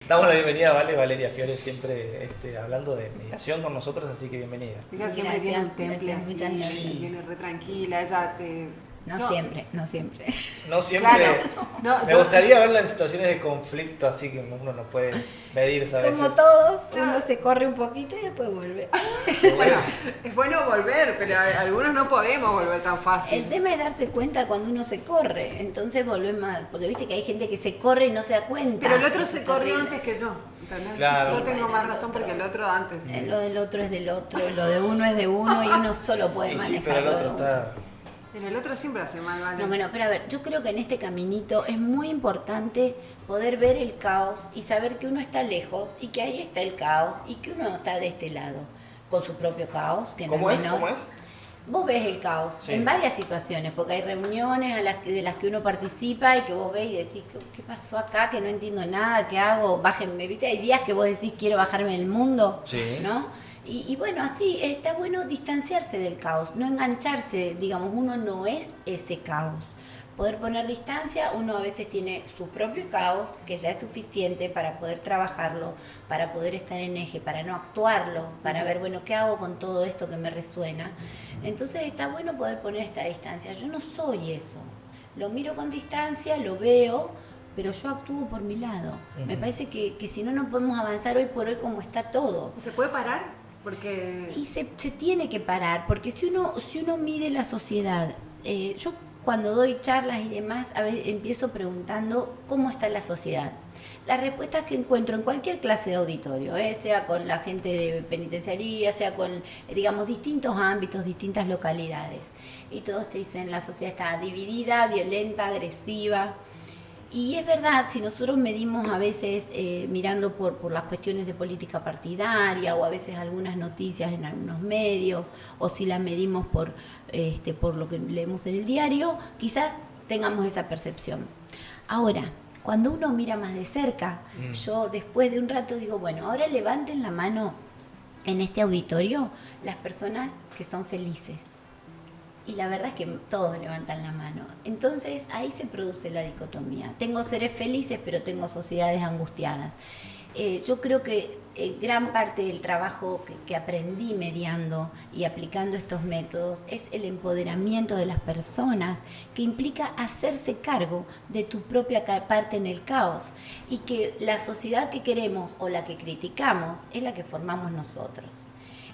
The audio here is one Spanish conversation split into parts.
Damos la bienvenida a Valeria Fiore, siempre hablando de mediación con nosotros, así que bienvenida. Ella siempre tiene un temple así, muchas gracias. viene re tranquila, ella No siempre. No siempre. Claro, Me gustaría verla en situaciones de conflicto, así que uno no puede medirse a veces. Como todos, uno se corre un poquito y después vuelve. Bueno, es bueno volver, pero algunos no podemos volver tan fácil. El tema es darse cuenta cuando uno se corre, entonces volver mal, porque viste que hay gente que se corre y no se da cuenta. Pero el otro Eso se es corrió terrible. antes que yo. ¿Entendés? Claro. Yo tengo Sí, más bueno, razón el porque otro- el otro antes. Lo del otro es del otro, lo de uno es de uno y uno solo puede Y manejar. sí, pero el otro está... Pero el otro siempre hace mal, ¿vale? No, bueno, pero a ver, yo creo que en este caminito es muy importante poder ver el caos y saber que uno está lejos y que ahí está el caos y que uno está de este lado, con su propio caos, que no ¿Cómo es? menor. ¿Cómo es? Vos ves el caos Sí. en varias situaciones, porque hay reuniones de las que uno participa y que vos ves y decís, ¿qué pasó acá? Que no entiendo nada, ¿qué hago? Bájenme, ¿viste? Hay días que vos decís, quiero bajarme del mundo, Sí. ¿no? Y bueno, así está bueno distanciarse del caos, no engancharse, digamos, uno no es ese caos. Poder poner distancia, uno a veces tiene su propio caos, que ya es suficiente para poder trabajarlo, para poder estar en eje, para no actuarlo, para ver, bueno, ¿qué hago con todo esto que me resuena? Entonces está bueno poder poner esta distancia. Yo no soy eso. Lo miro con distancia, lo veo, pero yo actúo por mi lado. Me parece que si no, no podemos avanzar hoy por hoy como está todo. ¿Se puede parar? Porque... Y se tiene que parar, porque si uno mide la sociedad, yo cuando doy charlas y demás, a veces empiezo preguntando cómo está la sociedad. Las respuestas que encuentro en cualquier clase de auditorio, sea con la gente de penitenciaría, sea con, digamos, distintos ámbitos, distintas localidades, y todos te dicen la sociedad está dividida, violenta, agresiva. Y es verdad, si nosotros medimos a veces mirando por las cuestiones de política partidaria o a veces algunas noticias en algunos medios o si la medimos por lo que leemos en el diario, quizás tengamos esa percepción. Ahora, cuando uno mira más de cerca, yo después de un rato digo, bueno, ahora levanten la mano en este auditorio las personas que son felices. Y la verdad es que todos levantan la mano. Entonces ahí se produce la dicotomía. Tengo seres felices, pero tengo sociedades angustiadas. Yo creo que gran parte del trabajo que aprendí mediando y aplicando estos métodos es el empoderamiento de las personas, que implica hacerse cargo de tu propia parte en el caos y que la sociedad que queremos o la que criticamos es la que formamos nosotros.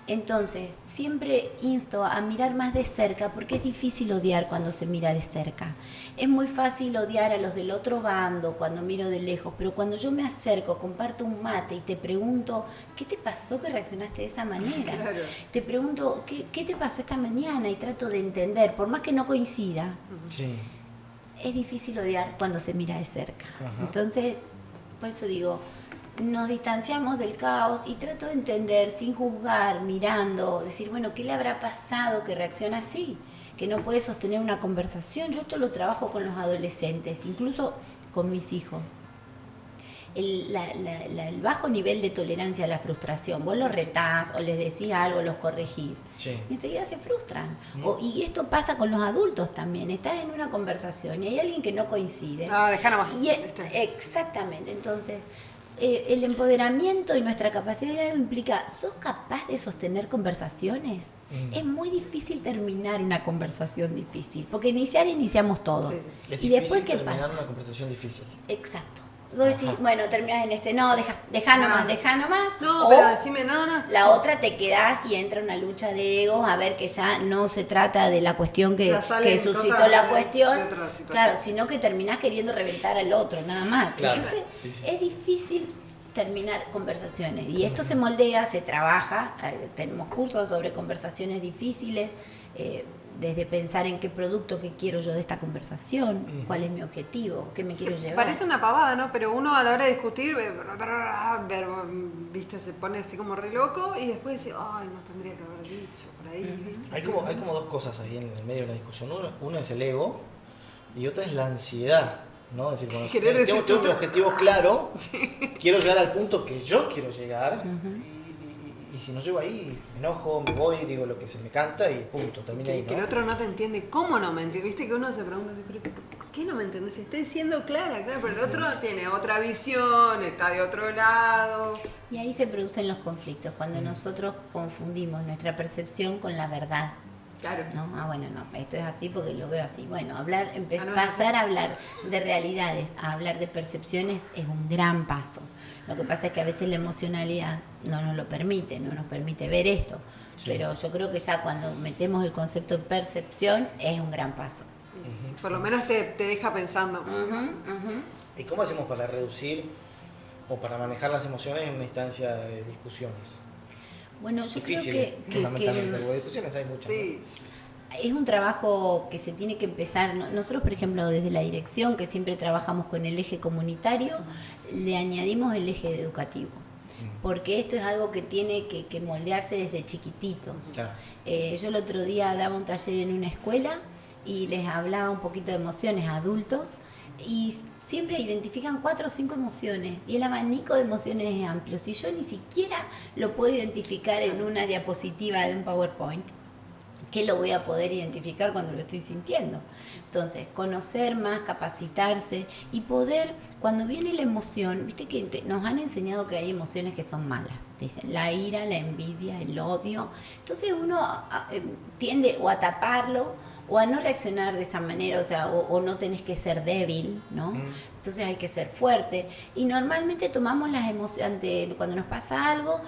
Entonces, siempre insto a mirar más de cerca, porque es difícil odiar cuando se mira de cerca. Es muy fácil odiar a los del otro bando cuando miro de lejos, pero cuando yo me acerco, comparto un mate y te pregunto, ¿qué te pasó que reaccionaste de esa manera? Claro. Te pregunto, ¿qué te pasó esta mañana? Y trato de entender, por más que no coincida, Sí. es difícil odiar cuando se mira de cerca. Ajá. Entonces, por eso digo, nos distanciamos del caos y trato de entender sin juzgar, mirando, decir, bueno, ¿qué le habrá pasado que reacciona así? Que no puede sostener una conversación. Yo esto lo trabajo con los adolescentes, incluso con mis hijos. El bajo nivel de tolerancia a la frustración, vos los retás o les decís algo, los corregís, Sí. y enseguida se frustran. Y esto pasa con los adultos también. Estás en una conversación y hay alguien que no coincide. No, dejá nomás. Y exactamente, entonces el empoderamiento y nuestra capacidad implica, ¿sos capaz de sostener conversaciones? Es muy difícil terminar una conversación difícil, porque iniciamos todo. Sí, Es y después, difícil ¿qué terminar pasa? una conversación difícil. Exacto. Vos decís, Ajá. bueno, terminás en ese, no, dejá nomás. No, o pero decime, no. la otra te quedás y entra una lucha de egos, a ver que ya no se trata de la cuestión que Ya salen suscitó cosas la de cuestión, otra situación. claro, sino que terminás queriendo reventar al otro, nada más. Claro. Entonces, Sí, sí. es difícil terminar conversaciones y esto se moldea, se trabaja, tenemos cursos sobre conversaciones difíciles, desde pensar en qué producto que quiero yo de esta conversación, cuál es mi objetivo, qué me quiero llevar. Parece una pavada, ¿no? Pero uno a la hora de discutir, viste, se pone así como re loco y después dice, ay, no tendría que haber dicho por ahí, ¿viste? Hay como dos cosas ahí en el medio de la discusión. Uno es el ego y otra es la ansiedad, ¿no? Es decir, cuando Querer decir tengo tú. mi objetivo claro, quiero llegar al punto que yo quiero llegar y si no llego ahí, me enojo, me voy, digo lo que se me canta y punto, termina ahí, Que el ¿no? otro no te entiende. ¿Cómo no me entiende? Viste que uno se pregunta, ¿pero qué no me entendés? Estoy siendo clara, pero el otro tiene otra visión, está de otro lado. Y ahí se producen los conflictos, cuando nosotros confundimos nuestra percepción con la verdad. Claro. ¿No? Bueno, no, esto es así porque lo veo así. Bueno, no, pasar a hablar de realidades, a hablar de percepciones es un gran paso. Lo que pasa es que a veces la emocionalidad no nos lo permite, no nos permite ver esto. Sí. Pero yo creo que ya cuando metemos el concepto de percepción es un gran paso. Por lo menos te deja pensando. ¿Y cómo hacemos para reducir o para manejar las emociones en una instancia de discusiones? Bueno, yo difícil, creo que fundamentalmente, porque discusiones hay muchas. Sí. ¿No? Es un trabajo que se tiene que empezar. Nosotros, por ejemplo, desde la dirección, que siempre trabajamos con el eje comunitario, le añadimos el eje educativo. Porque esto es algo que tiene que moldearse desde chiquititos. Claro. Yo el otro día daba un taller en una escuela y les hablaba un poquito de emociones a adultos y siempre identifican 4 o 5 emociones y el abanico de emociones es amplio. Si yo ni siquiera lo puedo identificar en una diapositiva de un PowerPoint, ¿qué lo voy a poder identificar cuando lo estoy sintiendo? Entonces, conocer más, capacitarse y poder, cuando viene la emoción, viste que nos han enseñado que hay emociones que son malas. Dicen la ira, la envidia, el odio. Entonces uno tiende o a taparlo o a no reaccionar de esa manera, o sea, o no tenés que ser débil, ¿no? Entonces hay que ser fuerte. Y normalmente tomamos las emociones, cuando nos pasa algo,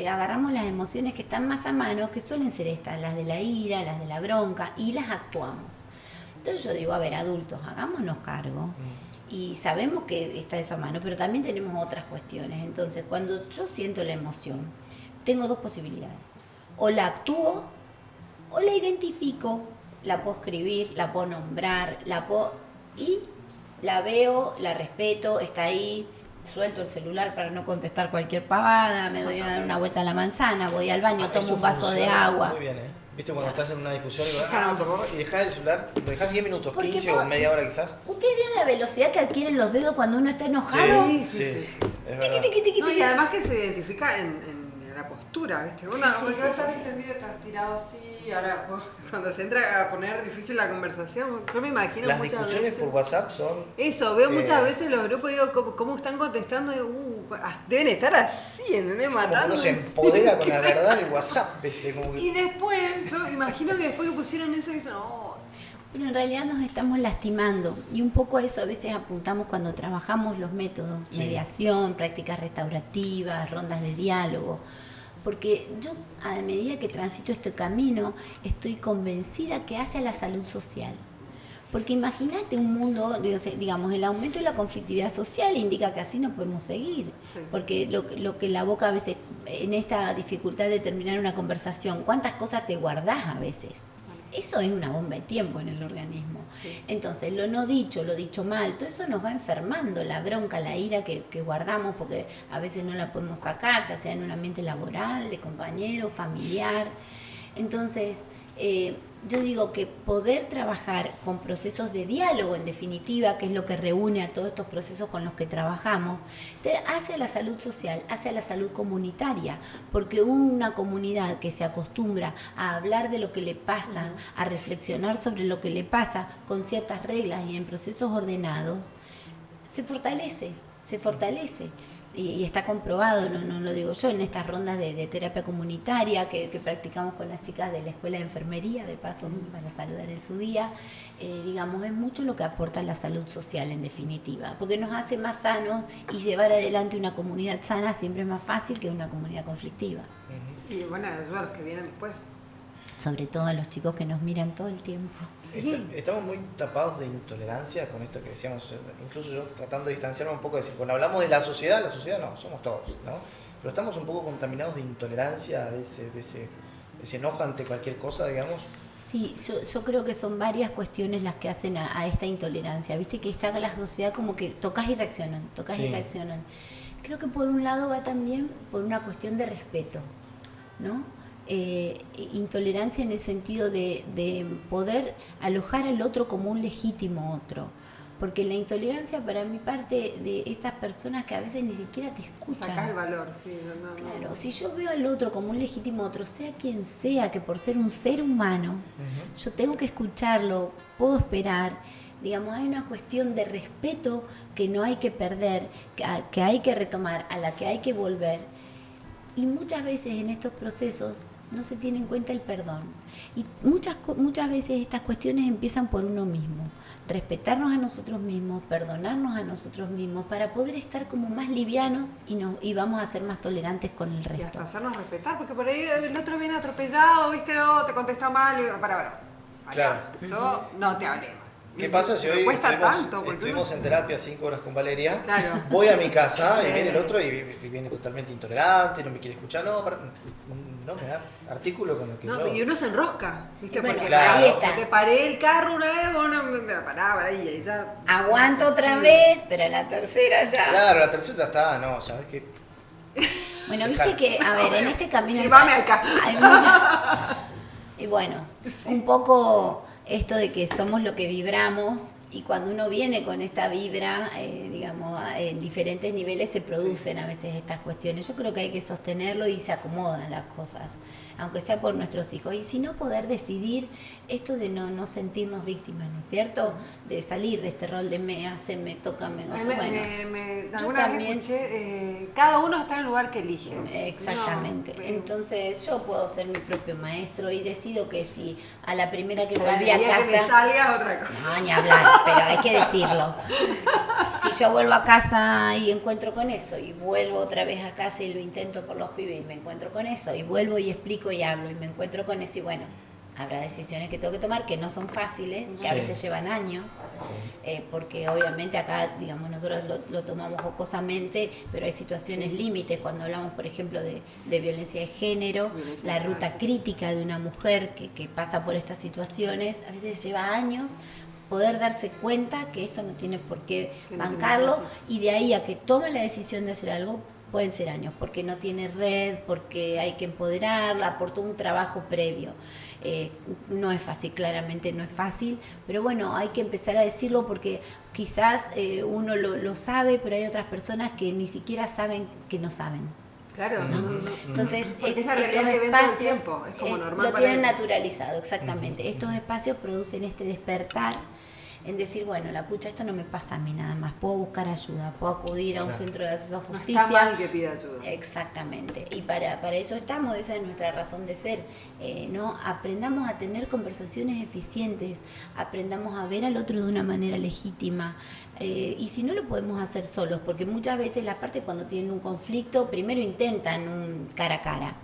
agarramos las emociones que están más a mano, que suelen ser estas, las de la ira, las de la bronca, y las actuamos. Entonces yo digo, a ver, adultos, hagámonos cargo. Y sabemos que está eso a mano, pero también tenemos otras cuestiones. Entonces, cuando yo siento la emoción, tengo 2 posibilidades. O la actúo, o la identifico. La puedo escribir, la puedo nombrar, y la veo, la respeto, está ahí, suelto el celular para no contestar cualquier pavada, me doy a dar una vuelta a la manzana, voy al baño, tomo un vaso de agua. Muy bien, ¿eh? ¿Viste cuando estás en una discusión y dejás el celular, lo dejás 10 minutos, 15 o media hora quizás? ¿Ustedes vieron la velocidad que adquieren los dedos cuando uno está enojado? Sí. Y además que se identifica en la postura, ¿viste? Uno estás extendido, estás tirado así, ahora cuando se entra a poner difícil la conversación, yo me imagino las muchas discusiones veces, por WhatsApp son... Eso, veo muchas veces los grupos, digo, cómo están contestando, digo, deben estar así, ¿entendés? Matando. Como uno se empodera con la verdad en el WhatsApp, ¿viste? Como que... Y después, yo imagino que después que pusieron eso, dicen, Pero en realidad nos estamos lastimando y un poco a eso a veces apuntamos cuando trabajamos los métodos, mediación, prácticas restaurativas, rondas de diálogo, porque yo a medida que transito este camino estoy convencida que hace a la salud social. Porque imagínate un mundo, digamos, el aumento de la conflictividad social indica que así no podemos seguir. Sí. Porque lo que la boca a veces, en esta dificultad de terminar una conversación, ¿cuántas cosas te guardás a veces? Eso es una bomba de tiempo en el organismo. Sí. Entonces, lo no dicho, lo dicho mal, todo eso nos va enfermando, la bronca, la ira que guardamos porque a veces no la podemos sacar, ya sea en un ambiente laboral, de compañero, familiar. Entonces, yo digo que poder trabajar con procesos de diálogo, en definitiva, que es lo que reúne a todos estos procesos con los que trabajamos, hace a la salud social, hace a la salud comunitaria, porque una comunidad que se acostumbra a hablar de lo que le pasa, a reflexionar sobre lo que le pasa con ciertas reglas y en procesos ordenados, se fortalece. Y está comprobado, no lo digo yo, en estas rondas de terapia comunitaria que practicamos con las chicas de la Escuela de Enfermería, de paso para saludar en su día, digamos, es mucho lo que aporta la salud social en definitiva, porque nos hace más sanos y llevar adelante una comunidad sana siempre es más fácil que una comunidad conflictiva. Y bueno, ayudar a los que vienen después. Sobre todo a los chicos que nos miran todo el tiempo. Sí. Estamos muy tapados de intolerancia con esto que decíamos, incluso yo tratando de distanciarme un poco, de decir, cuando hablamos de la sociedad no, somos todos, ¿no? Pero estamos un poco contaminados de intolerancia, de ese enojo ante cualquier cosa, digamos. Sí, yo creo que son varias cuestiones las que hacen a esta intolerancia. Viste que está la sociedad como que tocas y reaccionan. Creo que por un lado va también por una cuestión de respeto, ¿no? Intolerancia en el sentido de poder alojar al otro como un legítimo otro, porque la intolerancia para mi parte de estas personas que a veces ni siquiera te escuchan. Sacás el valor, sí. Claro, si yo veo al otro como un legítimo otro, sea quien sea, que por ser un ser humano, yo tengo que escucharlo, puedo esperar, digamos, hay una cuestión de respeto que no hay que perder, que hay que retomar, a la que hay que volver. Y muchas veces en estos procesos no se tiene en cuenta el perdón. Y muchas veces estas cuestiones empiezan por uno mismo. Respetarnos a nosotros mismos, perdonarnos a nosotros mismos para poder estar como más livianos y vamos a ser más tolerantes con el resto. Y hasta hacernos respetar, porque por ahí el otro viene atropellado, ¿viste? No, te contesta mal, y para. Claro. Yo no te hablé. ¿Qué pasa si hoy estuvimos uno... en terapia 5 horas con Valeria? Claro. Voy a mi casa Sí. y viene el otro y viene totalmente intolerante, no me quiere escuchar, no me da artículo con lo que yo... Y uno se enrosca, ¿viste? Bueno, porque claro. ahí está. te paré el carro una vez, vos no me paraba ahí, y ya... Aguanto otra vez, pero a la tercera ya. Claro, la tercera ya está, no, ¿sabes qué? Bueno, viste que, a ver, en este camino Silbame acá. hay mucho. Y bueno, un poco esto de que somos lo que vibramos, y cuando uno viene con esta vibra, digamos, en diferentes niveles se producen a veces estas cuestiones. Yo creo que hay que sostenerlo y se acomodan las cosas, aunque sea por nuestros hijos. Y si no, poder decidir esto de no sentirnos víctimas, ¿no es cierto? De salir de este rol de me hacen, me tocan, me gozan. Bueno, alguna vez también escuché, cada uno está en el lugar que elige. exactamente. No, Entonces yo puedo ser mi propio maestro y decido que si a la primera que pero volví a el día casa... que me salga otra cosa. No, ni hablar, pero hay que decirlo. Si yo vuelvo a casa y encuentro con eso, y vuelvo otra vez a casa y lo intento por los pibes y me encuentro con eso, y vuelvo y explico y hablo y me encuentro con eso, y bueno, habrá decisiones que tengo que tomar que no son fáciles, que a Sí. veces llevan años, porque obviamente acá, digamos, nosotros lo tomamos jocosamente, pero hay situaciones límites cuando hablamos, por ejemplo, de violencia de género, la ruta crítica de una mujer que pasa por estas situaciones, a veces lleva años poder darse cuenta que esto no tiene por qué bancarlo, y de ahí a que tome la decisión de hacer algo pueden ser años, porque no tiene red, porque hay que empoderarla, por todo un trabajo previo. No es fácil, claramente no es fácil, pero bueno, hay que empezar a decirlo porque quizás uno lo sabe, pero hay otras personas que ni siquiera saben que no saben. Claro, Entonces, porque es la estos realidad que ven todo el espacios tiempo, es como normal lo para tienen ellos. naturalizado, exactamente. Estos espacios producen este despertar en decir, bueno, la pucha, esto no me pasa a mí nada más, puedo buscar ayuda, puedo acudir a un Claro. centro de acceso a No justicia. está mal que pida ayuda. Exactamente, y para eso estamos, esa es nuestra razón de ser, ¿no? Aprendamos a tener conversaciones eficientes, aprendamos a ver al otro de una manera legítima, y si no lo podemos hacer solos, porque muchas veces la parte cuando tienen un conflicto, primero intentan un cara a cara,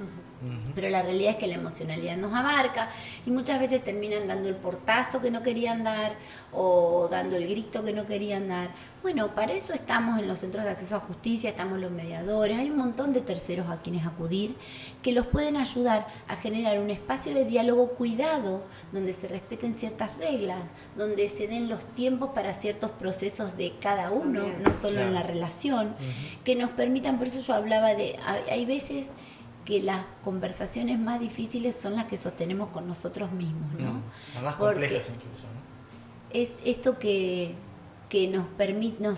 pero la realidad es que la emocionalidad nos abarca y muchas veces terminan dando el portazo que no querían dar o dando el grito que no querían dar. Bueno, para eso estamos en los centros de acceso a justicia, estamos los mediadores, hay un montón de terceros a quienes acudir que los pueden ayudar a generar un espacio de diálogo cuidado, donde se respeten ciertas reglas, donde se den los tiempos para ciertos procesos de cada uno, También. no solo Claro. en la relación, que nos permitan, por eso yo hablaba de, hay veces que las conversaciones más difíciles son las que sostenemos con nosotros mismos, ¿no? Las más Porque complejas incluso, ¿no? es esto que nos permite,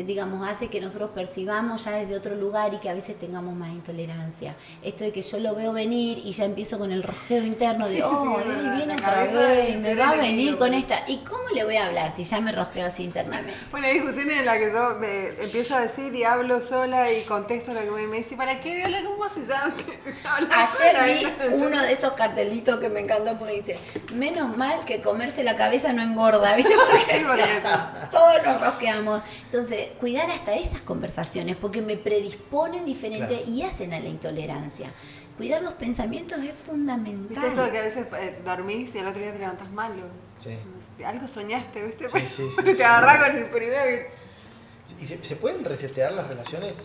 digamos, hace que nosotros percibamos ya desde otro lugar y que a veces tengamos más intolerancia. Esto de que yo lo veo venir y ya empiezo con el rojeo interno de, Sí, oh, sí, ahí la viene otra cabeza vez, de me va a enemigo, venir con pues. esta. ¿Y cómo le voy a hablar si ya me rojeo así internamente? Bueno, hay discusiones en las que yo me empiezo a decir y hablo sola y contesto lo que me dice, ¿para qué voy a hablar con vos si ya hablas sola? Ayer vi uno de esos cartelitos que me encantó porque dice, menos mal que comerse la cabeza no engorda, ¿viste? Porque Sí, porque todos nos rosqueamos. Entonces, cuidar hasta esas conversaciones porque me predisponen diferente Claro. y hacen a la intolerancia. Cuidar los pensamientos es fundamental. ¿Viste esto de que a veces dormís y al otro día te levantás mal? Sí. Algo soñaste, ¿viste? Sí, sí, sí, te sí. agarrás con el primero que... ¿Y se pueden resetear las relaciones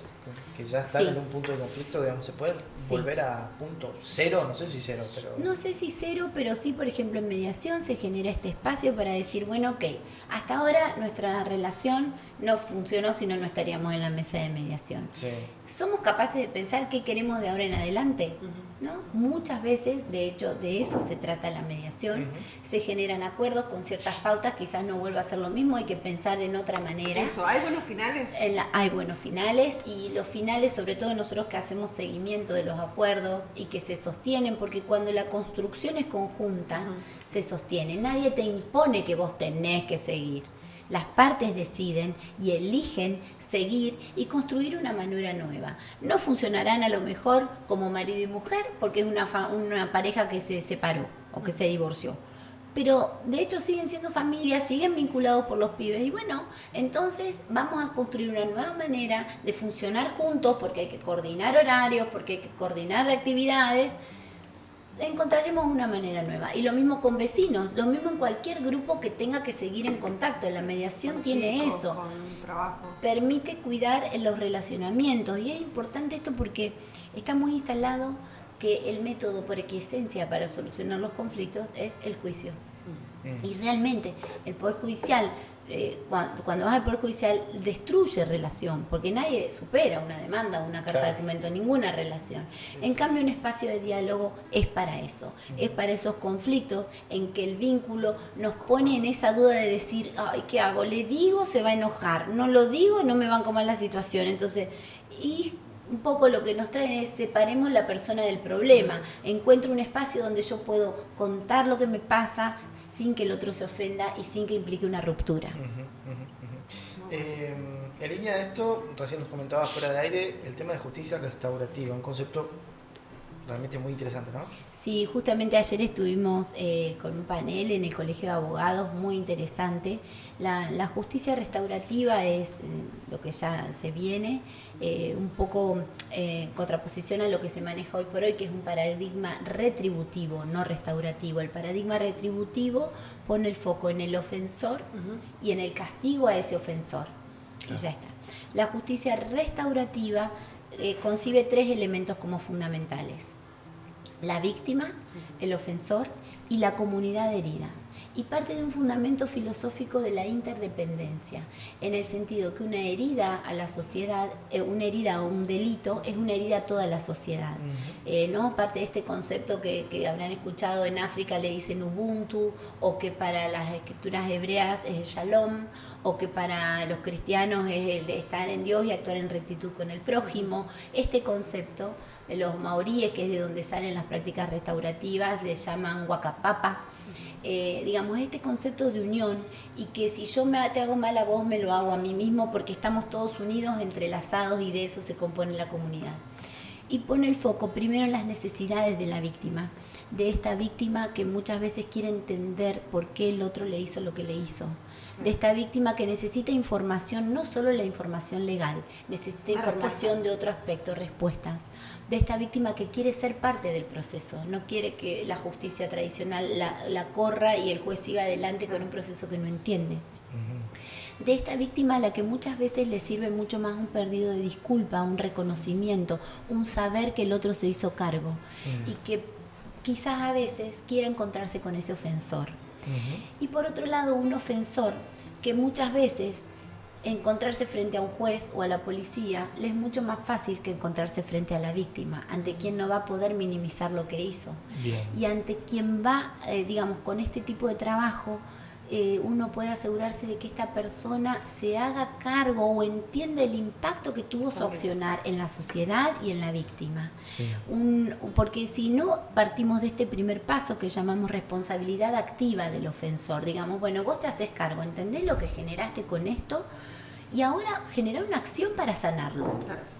que ya están Sí. en un punto de conflicto? Digamos, ¿se pueden Sí. volver a punto cero? No sé si cero, pero... No sé si cero, pero sí, por ejemplo, en mediación se genera este espacio para decir, bueno, ok, hasta ahora nuestra relación no funcionó, si no, no estaríamos en la mesa de mediación. Sí. ¿Somos capaces de pensar qué queremos de ahora en adelante? ¿No? Muchas veces, de hecho, de eso se trata la mediación. Se generan acuerdos con ciertas pautas, quizás no vuelva a ser lo mismo, hay que pensar en otra manera. Eso, ¿hay buenos finales? Hay buenos finales, y los finales, sobre todo nosotros que hacemos seguimiento de los acuerdos y que se sostienen, porque cuando la construcción es conjunta, se sostiene. Nadie te impone que vos tenés que seguir. Las partes deciden y eligen seguir y construir una manera nueva. No funcionarán a lo mejor como marido y mujer, porque es una pareja que se separó o que se divorció. Pero de hecho siguen siendo familias, siguen vinculados por los pibes. Y bueno, entonces vamos a construir una nueva manera de funcionar juntos, porque hay que coordinar horarios, porque hay que coordinar actividades. Encontraremos una manera nueva. Y lo mismo con vecinos, lo mismo en cualquier grupo que tenga que seguir en contacto. La mediación Con tiene chicos, eso. con trabajo. Permite cuidar en los relacionamientos. Y es importante esto porque está muy instalado que el método por esencia para solucionar los conflictos es el juicio. Y realmente el Poder Judicial, cuando vas al Poder Judicial, destruye relación, porque nadie supera una demanda, una carta de documento, ninguna relación. En cambio, un espacio de diálogo es para eso, es para esos conflictos en que el vínculo nos pone en esa duda de decir, ay, ¿qué hago? ¿Le digo? Se va a enojar. ¿No lo digo? No me van a comer la situación. Entonces, y un poco lo que nos traen es separemos la persona del problema. Encuentro un espacio donde yo puedo contar lo que me pasa sin que el otro se ofenda y sin que implique una ruptura. En línea de esto, recién nos comentaba fuera de aire el tema de justicia restaurativa, un concepto realmente muy interesante, ¿no? Sí, justamente ayer estuvimos con un panel en el Colegio de Abogados muy interesante. La justicia restaurativa es lo que ya se viene, un poco contraposición a lo que se maneja hoy por hoy, que es un paradigma retributivo, no restaurativo. El paradigma retributivo pone el foco en el ofensor y en el castigo a ese ofensor. Y ya está. La justicia restaurativa concibe 3 elementos como fundamentales: la víctima, el ofensor y la comunidad herida. Y parte de un fundamento filosófico de la interdependencia, en el sentido que una herida a la sociedad, una herida o un delito, es una herida a toda la sociedad. ¿No? Parte de este concepto que habrán escuchado en África, le dicen Ubuntu, o que para las escrituras hebreas es el Shalom, o que para los cristianos es el de estar en Dios y actuar en rectitud con el prójimo. Este concepto, los maoríes, que es de donde salen las prácticas restaurativas, le llaman Wakapapa. Digamos, este concepto de unión, y que si yo te hago mal a vos, me lo hago a mí mismo, porque estamos todos unidos, entrelazados, y de eso se compone la comunidad. Y pone el foco primero en las necesidades de la víctima, de esta víctima que muchas veces quiere entender por qué el otro le hizo lo que le hizo, de esta víctima que necesita información, no solo la información legal, necesita información de otro aspecto, respuestas, de esta víctima que quiere ser parte del proceso, no quiere que la justicia tradicional la corra y el juez siga adelante con un proceso que no entiende. De esta víctima a la que muchas veces le sirve mucho más un pedido de disculpa, un reconocimiento, un saber que el otro se hizo cargo, y que quizás a veces quiere encontrarse con ese ofensor. Y por otro lado, un ofensor que muchas veces encontrarse frente a un juez o a la policía le es mucho más fácil que encontrarse frente a la víctima, ante quien no va a poder minimizar lo que hizo. Bien. Y ante quien va, digamos, con este tipo de trabajo, uno puede asegurarse de que esta persona se haga cargo o entienda el impacto que tuvo su accionar en la sociedad y en la víctima. Sí. Porque si no partimos de este primer paso que llamamos responsabilidad activa del ofensor, digamos, bueno, vos te haces cargo, ¿entendés lo que generaste con esto? Y ahora generar una acción para sanarlo,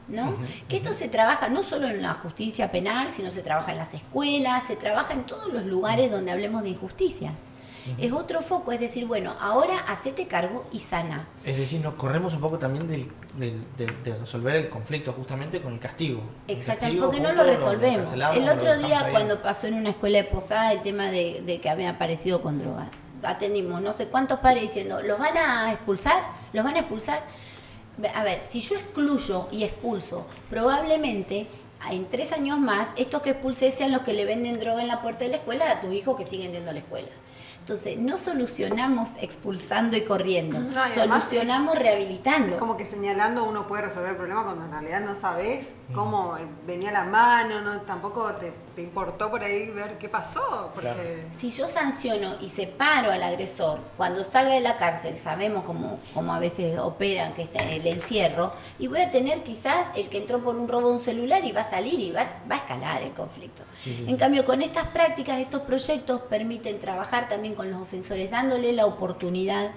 ¿no? Que esto se trabaja no solo en la justicia penal, sino se trabaja en las escuelas, se trabaja en todos los lugares donde hablemos de injusticias. Es otro foco, es decir, bueno, ahora hacete cargo y sana. Es decir, nos corremos un poco también de resolver el conflicto justamente con el castigo. Exactamente, porque no lo resolvemos. El otro día, cuando pasó en una escuela de Posada el tema de que había aparecido con droga, atendimos no sé cuántos padres diciendo, ¿los van a expulsar? ¿Los van a expulsar? A ver, si yo excluyo y expulso, probablemente en 3 años más, estos que expulsé sean los que le venden droga en la puerta de la escuela a tu hijo que siguen yendo a la escuela. Entonces, no solucionamos expulsando y corriendo, No, y además solucionamos rehabilitando. Es como que señalando uno puede resolver el problema cuando en realidad no sabés cómo venía la mano, no, tampoco te importó por ahí ver qué pasó. Porque... Claro. Si yo sanciono y separo al agresor, cuando salga de la cárcel, sabemos cómo a veces operan que está el encierro, y voy a tener quizás el que entró por un robo de un celular y va a salir y va a escalar el conflicto. Sí. En cambio, con estas prácticas, estos proyectos permiten trabajar también con los ofensores, dándole la oportunidad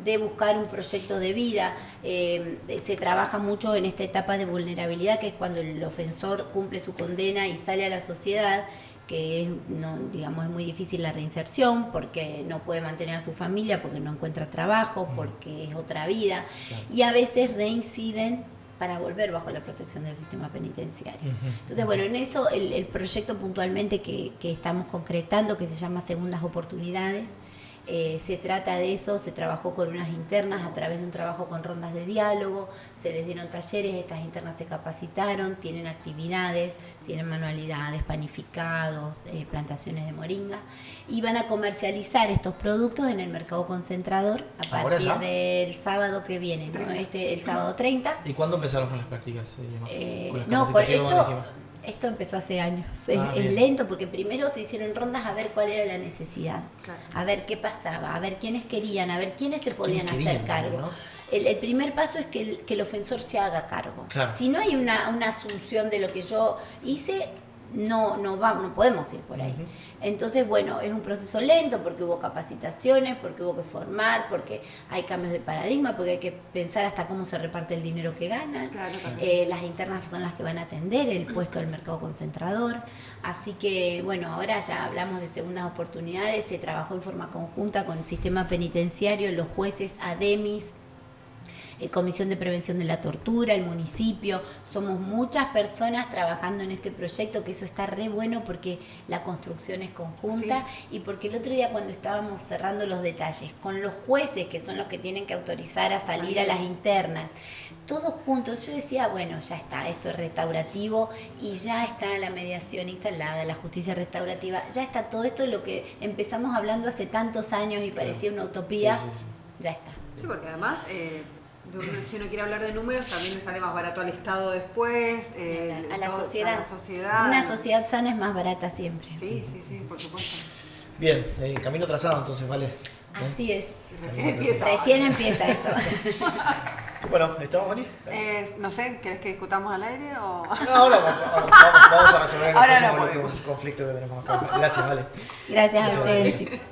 de buscar un proyecto de vida. Se trabaja mucho en esta etapa de vulnerabilidad, que es cuando el ofensor cumple su condena y sale a la sociedad, que es, no, digamos, es muy difícil la reinserción porque no puede mantener a su familia, porque no encuentra trabajo, porque es otra vida, y a veces reinciden para volver bajo la protección del sistema penitenciario. Entonces, bueno, en eso el proyecto puntualmente que estamos concretando, que se llama Segundas Oportunidades, se trata de eso. Se trabajó con unas internas a través de un trabajo con rondas de diálogo, se les dieron talleres, estas internas se capacitaron, tienen actividades, tienen manualidades, panificados, plantaciones de moringa, y van a comercializar estos productos en el mercado concentrador a partir del sábado que viene, ¿no? El sábado 30. ¿Y cuándo empezaron con las prácticas? Esto empezó hace años. Ah, es bien. lento porque primero se hicieron rondas a ver cuál era la necesidad, Claro. a ver qué pasaba, a ver quiénes querían, a ver quiénes se podían ¿Quiénes hacer querían, cargo. no? El primer paso es que el ofensor se haga cargo. Claro. Si no hay una asunción de lo que yo hice, no podemos ir por ahí. Entonces, bueno, es un proceso lento porque hubo capacitaciones, porque hubo que formar, porque hay cambios de paradigma, porque hay que pensar hasta cómo se reparte el dinero que ganan. Claro. Las internas son las que van a atender el puesto del mercado concentrador. Así que, bueno, ahora ya hablamos de segundas oportunidades. Se trabajó en forma conjunta con el sistema penitenciario, los jueces, ADEMIS, Comisión de Prevención de la Tortura, el municipio. Somos muchas personas trabajando en este proyecto, que eso está re bueno porque la construcción es conjunta, y porque el otro día cuando estábamos cerrando los detalles con los jueces, que son los que tienen que autorizar a salir a las internas, todos juntos, yo decía, bueno, ya está, esto es restaurativo y ya está la mediación instalada, la justicia restaurativa, ya está todo esto, lo que empezamos hablando hace tantos años y parecía una utopía, ya está. Sí, porque además, si uno quiere hablar de números, también le sale más barato al Estado después, A la todo- sociedad. a la sociedad. Una sociedad sana es más barata siempre. Sí, por supuesto. Bien, camino trazado entonces, ¿vale? Así es. Recién empieza. Recién empieza esto. Bueno, ¿estamos, Mari? No sé, ¿querés que discutamos al aire o...? No, ahora vamos a resolver el Ahora próximo no podemos. conflicto que tenemos acá. Gracias, vale. Gracias a Muchas ustedes, gracias. chicos.